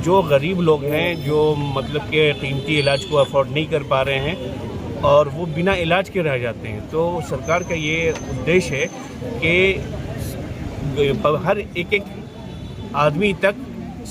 जो गरीब लोग हैं, जो मतलब के कीमती इलाज को अफोर्ड नहीं कर पा रहे हैं और वो बिना इलाज के रह जाते हैं, तो सरकार का ये उद्देश्य है कि हर एक आदमी तक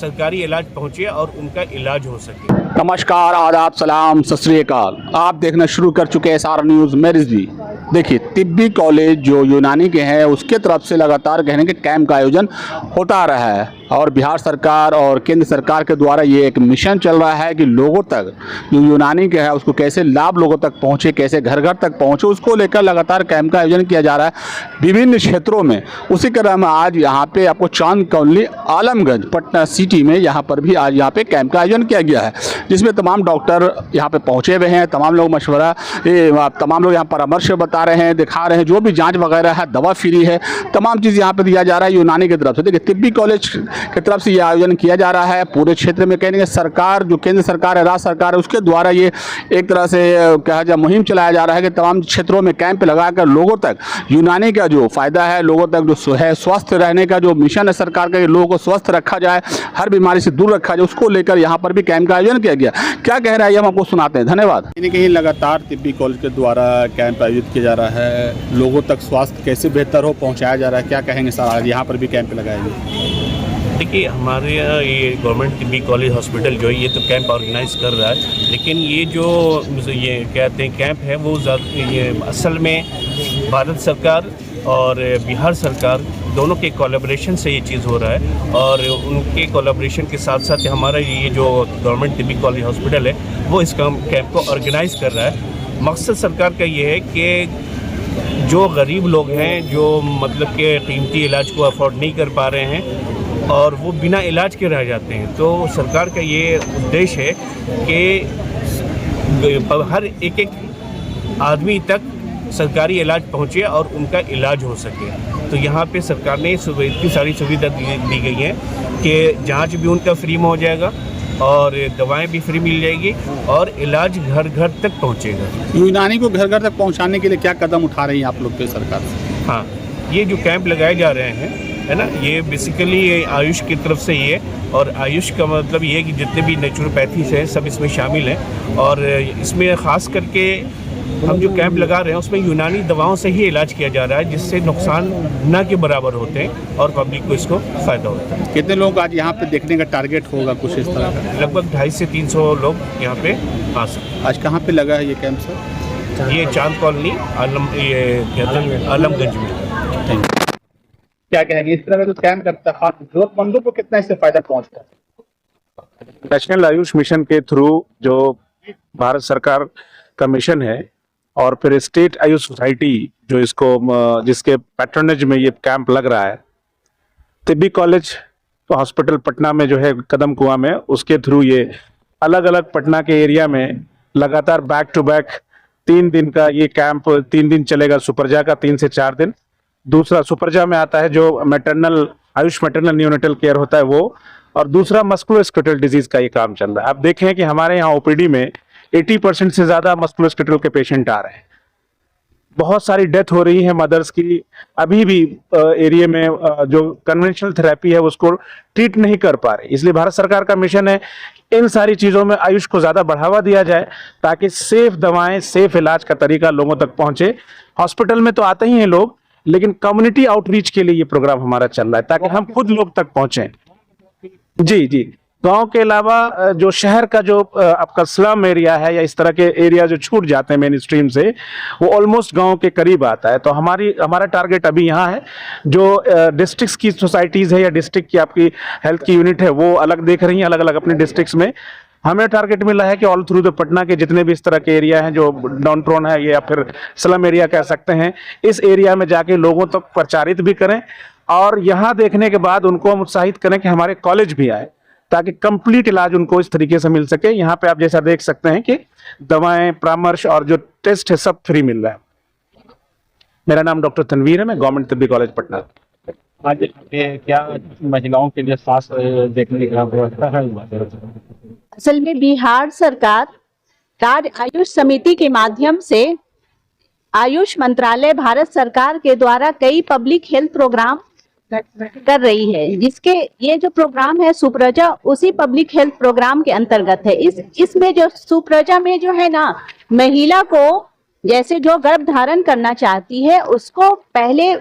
सरकारी इलाज पहुंचे और उनका इलाज हो सके। नमस्कार, आदाब, सलाम, सत श्री अकाल। आप देखना शुरू कर चुके हैं SR न्यूज़ मैं रिजवी। देखिए, तिब्बी कॉलेज जो यूनानी के हैं उसके तरफ से लगातार कहने के कैंप का आयोजन होता रहा है और बिहार सरकार और केंद्र सरकार के द्वारा ये एक मिशन चल रहा है कि लोगों तक जो यूनानी के है उसको कैसे लाभ लोगों तक पहुँचे, कैसे घर घर तक पहुँचे, उसको लेकर लगातार कैंप का आयोजन किया जा रहा है विभिन्न क्षेत्रों में। उसी क्रम में आज यहाँ पे आपको चांद कॉलोनी आलमगंज पटना सिटी में यहाँ पर भी आज यहाँ पे कैंप का आयोजन किया गया है, जिसमें तमाम डॉक्टर यहाँ पे पहुँचे हुए हैं। तमाम लोग मशवरा, तमाम लोग यहाँ परामर्श बता रहे हैं, दिखा रहे हैं, जो भी जांच वगैरह है, दवा फ्री है, तमाम चीज़ यहाँ पे दिया जा रहा है यूनानी की तरफ से। देखिए, तिब्बी कॉलेज की तरफ से ये आयोजन किया जा रहा है पूरे क्षेत्र में। कहेंगे सरकार, जो केंद्र सरकार है, राज्य सरकार है, उसके द्वारा ये एक तरह से कहा जाए मुहिम चलाया जा रहा है कि तमाम क्षेत्रों में कैंप लगाकर लोगों तक यूनानी का जो फायदा है, लोगों तक जो है स्वस्थ रहने का जो मिशन है सरकार का, लोगों को स्वस्थ रखा जाए, हर बीमारी से दूर रखा जाए, उसको लेकर यहाँ पर भी कैंप का आयोजन किया गया। क्या कह रहा है हम आपको सुनाते हैं। धन्यवाद। कहीं लगातार तिब्बी कॉलेज के द्वारा कैंप आयोजित किया जा रहा है, लोगों तक स्वास्थ्य कैसे बेहतर हो पहुँचाया जा रहा है, क्या कहेंगे सर? आज यहाँ पर भी कैंप लगाएंगे। देखिए, हमारे यहाँ ये गवर्नमेंट तिब्बी कॉलेज हॉस्पिटल जो है ये तो कैंप ऑर्गेनाइज कर रहा है, लेकिन ये जो ये कहते हैं कैंप है वो ये असल में भारत सरकार और बिहार सरकार दोनों के कोलैबोरेशन से ये चीज़ हो रहा है और उनके कोलैबोरेशन के साथ साथ हमारा ये जो गवर्नमेंट तिब्बी कॉलेज हॉस्पिटल है वो इस कैंप को ऑर्गेनाइज कर रहा है। मकसद सरकार का ये है कि जो गरीब लोग हैं, जो मतलब के कीमती इलाज को अफोर्ड नहीं कर पा रहे हैं और वो बिना इलाज के रह जाते हैं, तो सरकार का ये उद्देश्य है कि हर एक आदमी तक सरकारी इलाज पहुंचे और उनका इलाज हो सके। तो यहाँ पे सरकार ने इतनी सारी सुविधा दी गई हैं कि जांच भी उनका फ्री में हो जाएगा और दवाएं भी फ्री मिल जाएगी और इलाज घर घर तक पहुँचेगा। यूनानी को घर घर तक पहुँचाने के लिए क्या कदम उठा रही है आप लोग के सरकार से? हाँ, ये जो कैंप लगाए जा रहे हैं है ना, ये बेसिकली आयुष की तरफ से ये, और आयुष का मतलब ये है कि जितने भी नेचुरोपैथीज हैं सब इसमें शामिल हैं और इसमें ख़ास करके हम जो कैंप लगा रहे हैं उसमें यूनानी दवाओं से ही इलाज किया जा रहा है, जिससे नुकसान न के बराबर होते हैं और पब्लिक को इसको फ़ायदा होता है। कितने लोग आज यहाँ पे देखने का टारगेट होगा कुछ इस तरह का? लगभग 250 से 300 लोग यहाँ पे आ सकते हैं। आज कहाँ पे लगा है ये कैंप सर? ये चांद कॉलोनी आलमगंज में। क्या कहेंगे इस तरह का जो कैंप करता है जरूरतमंदों को कितना इससे फायदा पहुंचता है? नेशनल आयुष मिशन के थ्रू जो भारत सरकार का मिशन है और फिर स्टेट आयुष सोसाइटी जो इसको जिसके पैट्रनेज में ये कैंप लग रहा है, तिब्बी कॉलेज हॉस्पिटल पटना में जो है कदम कुआं में, उसके थ्रू ये अलग अलग पटना के एरिया में लगातार बैक टू बैक 3 दिन का ये कैंप 3 दिन चलेगा। सुपरजा का 3 से 4 दिन, दूसरा सुपरजा में आता है जो maternal Ayush maternal neonatal care होता है वो, और दूसरा मस्कुलोस्केलेटल डिजीज का ये काम चल रहा है। आप देखें कि हमारे यहाँ ओपीडी में 80% से ज्यादा मस्कुलोस्केलेटल के पेशेंट आ रहे हैं। बहुत सारी डेथ हो रही है मदर्स की। अभी भी एरिया में जो कन्वेंशनल थेरेपी है उसको ट्रीट नहीं कर पा रहे, इसलिए भारत सरकार का मिशन है इन सारी चीजों में आयुष को ज्यादा बढ़ावा दिया जाए ताकि सेफ दवाएं, सेफ इलाज का तरीका लोगों तक पहुंचे। हॉस्पिटल में तो आते ही हैं लोग, लेकिन कम्युनिटी आउटरीच के लिए ये प्रोग्राम हमारा चल रहा है ताकि हम खुद लोग तक पहुंचे। जी, गांव के अलावा जो शहर का जो आपका स्लम एरिया है या इस तरह के एरिया जो छूट जाते हैं मेन स्ट्रीम से, वो ऑलमोस्ट गांव के करीब आता है। तो हमारा टारगेट अभी यहाँ है, जो डिस्ट्रिक्ट्स की सोसाइटीज है या डिस्ट्रिक्ट की आपकी हेल्थ की यूनिट है वो अलग देख रही हैं, अलग अलग अपने डिस्ट्रिक्ट्स में। हमें टारगेट मिला है कि ऑल थ्रू द पटना के जितने भी इस तरह के एरिया हैं जो डाउन टाउन है या फिर स्लम एरिया कह सकते हैं, इस एरिया में जाके लोगों तक प्रचारित भी करें और यहाँ देखने के बाद उनको हम उत्साहित करें कि हमारे कॉलेज भी आए ताकि कंप्लीट इलाज उनको इस तरीके से मिल सके। यहाँ पे आप जैसा देख सकते हैं कि दवाएं, परामर्श और जो टेस्ट है सब फ्री मिल रहा है। मेरा नाम डॉक्टर तनवीर है, मैं गवर्नमेंट तिब्बी कॉलेज पटना। आज क्या महिलाओं के लिए स्वास्थ्य देखने का व्यवस्था है? असल में बिहार सरकार राज्य आयुष समिति के माध्यम से आयुष मंत्रालय भारत सरकार के द्वारा कई पब्लिक हेल्थ प्रोग्राम कर रही है, जिसके ये जो प्रोग्राम है सुप्रजा उसी पब्लिक हेल्थ प्रोग्राम के अंतर्गत है। इसमें जो सुप्रजा में जो है ना, महिला को जैसे जो गर्भ धारण करना चाहती है उसको पहले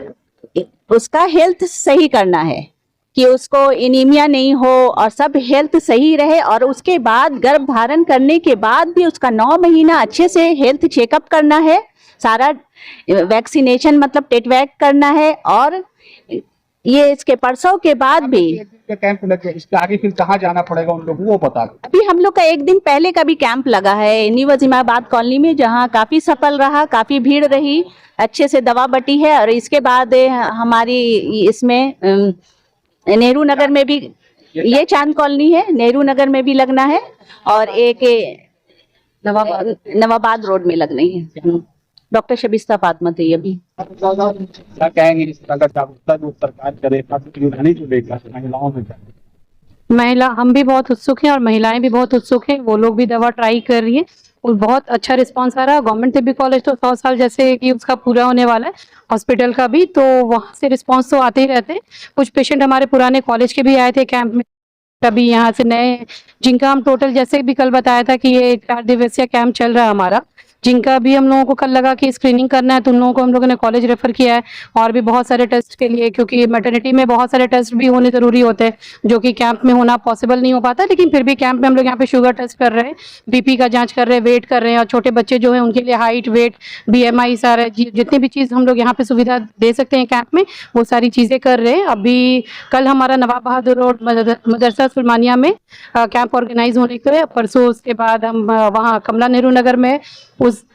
उसका हेल्थ सही करना है कि उसको एनीमिया नहीं हो और सब हेल्थ सही रहे, और उसके बाद गर्भ धारण करने के बाद भी उसका 9 महीना अच्छे से हेल्थ चेकअप करना है, सारा वैक्सीनेशन मतलब टेटवैक करना है, और ये इसके प्रसव के बाद भी कैंप लगे, इसके आगे फिर कहाँ जाना पड़ेगा उन लोगों को बता दो। अभी हम लोग का एक दिन पहले का भी कैंप लगा है न्यू वजीमाबाद कॉलोनी में, जहाँ काफी सफल रहा, काफी भीड़ रही, अच्छे से दवा बटी है। और इसके बाद हमारी इसमें नेहरू नगर में भी, ये चांद कॉलोनी है, नेहरू नगर में भी लगना है, और एक नवाबाद रोड में लगनी है। डॉक्टर शबिस्ता फातिमा तैयबी। क्या कहेंगे इस तरह का जागरूकता जो सरकार करे यूनानी को लेकर महिलाओं में? महिला हम भी बहुत उत्सुक हैं और महिलाएं भी बहुत उत्सुक हैं, वो लोग भी दवा ट्राई कर रही हैं और बहुत अच्छा रिस्पांस आ रहा है। गवर्नमेंट तिब्बी कॉलेज तो 100 साल जैसे कि उसका पूरा होने वाला है, हॉस्पिटल का भी, तो वहाँ से रिस्पांस तो आते ही रहते हैं। कुछ पेशेंट हमारे पुराने कॉलेज के भी आए थे कैंप में, अभी यहाँ से नए, जिनका हम टोटल जैसे भी कल बताया था कि ये 4 दिवसीय कैंप चल रहा है हमारा, जिनका भी हम लोगों को कल लगा कि स्क्रीनिंग करना है तो उन लोगों को हम लोगों ने कॉलेज रेफर किया है, और भी बहुत सारे टेस्ट के लिए, क्योंकि मैटरनिटी में बहुत सारे टेस्ट भी होने ज़रूरी होते हैं जो कि कैंप में होना पॉसिबल नहीं हो पाता, लेकिन फिर भी कैंप में हम लोग यहाँ पे शुगर टेस्ट कर रहे हैं, बीपी का जांच कर रहे हैं, वेट कर रहे हैं, और छोटे बच्चे जो हैं उनके लिए हाइट, वेट, BMI सारे जितनी भी चीज़ हम लोग यहाँ पे सुविधा दे सकते हैं कैंप में, वो सारी चीज़ें कर रहे हैं। अभी कल हमारा नवाब बहादुर रोड मदरसा सुलमानिया में कैंप ऑर्गेनाइज होने के लिए, परसों उसके बाद हम वहाँ कमला नेहरू नगर में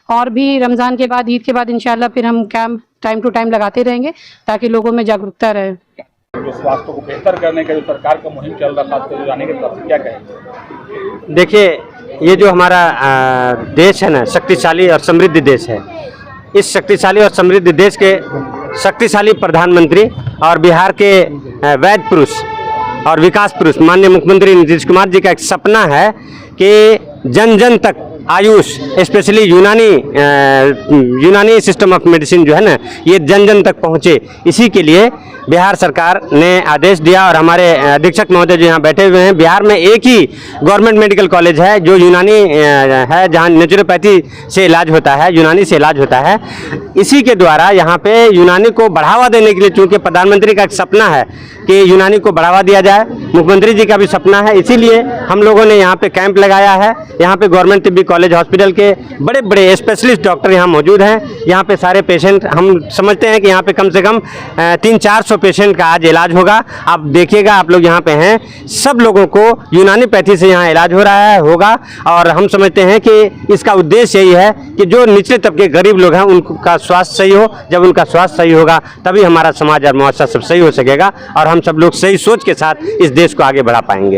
और भी रमज़ान के बाद, ईद के बाद इंशाल्लाह फिर हम कैंप टाइम टू टाइम लगाते रहेंगे ताकि लोगों में जागरूकता रहे। जो स्वास्थ्य को बेहतर करने का जो सरकार का मुहिम चल रहा था, यूनानी के तरफ से क्या कहेंगे? देखिए, ये जो हमारा देश है ना, शक्तिशाली और समृद्ध देश है। इस शक्तिशाली और समृद्ध देश के शक्तिशाली प्रधानमंत्री और बिहार के वैध पुरुष और विकास पुरुष माननीय मुख्यमंत्री नीतीश कुमार जी का एक सपना है कि जन जन तक आयुष, स्पेशली यूनानी सिस्टम ऑफ मेडिसिन जो है ना, ये जन जन तक पहुँचे। इसी के लिए बिहार सरकार ने आदेश दिया, और हमारे अधीक्षक महोदय जो यहाँ बैठे हुए हैं, बिहार में एक ही गवर्नमेंट मेडिकल कॉलेज है जो यूनानी है, जहाँ नेचुरोपैथी से इलाज होता है, यूनानी से इलाज होता है। इसी के द्वारा यहाँ पे यूनानी को बढ़ावा देने के लिए, चूँकि प्रधानमंत्री का एक सपना है कि यूनानी को बढ़ावा दिया जाए, मुख्यमंत्री जी का भी सपना है, इसीलिए हम लोगों ने यहाँ पे कैंप लगाया है। यहाँ पे गवर्नमेंट तिब्बी कॉलेज हॉस्पिटल के बड़े बड़े स्पेशलिस्ट डॉक्टर यहाँ मौजूद हैं। यहाँ पे सारे पेशेंट, हम समझते हैं कि यहाँ पे कम से कम 300-400 पेशेंट का आज इलाज होगा। आप देखिएगा, आप लोग यहाँ पे हैं, सब लोगों को यूनानी पैथी से यहाँ इलाज हो रहा है, होगा। और हम समझते हैं कि इसका उद्देश्य यही है कि जो निचले तबके गरीब लोग हैं उनका स्वास्थ्य सही हो। जब उनका स्वास्थ्य सही होगा तभी हमारा समाज और मुआशरा सब सही हो सकेगा, और हम सब लोग सही सोच के साथ इस देश को आगे बढ़ा पाएंगे।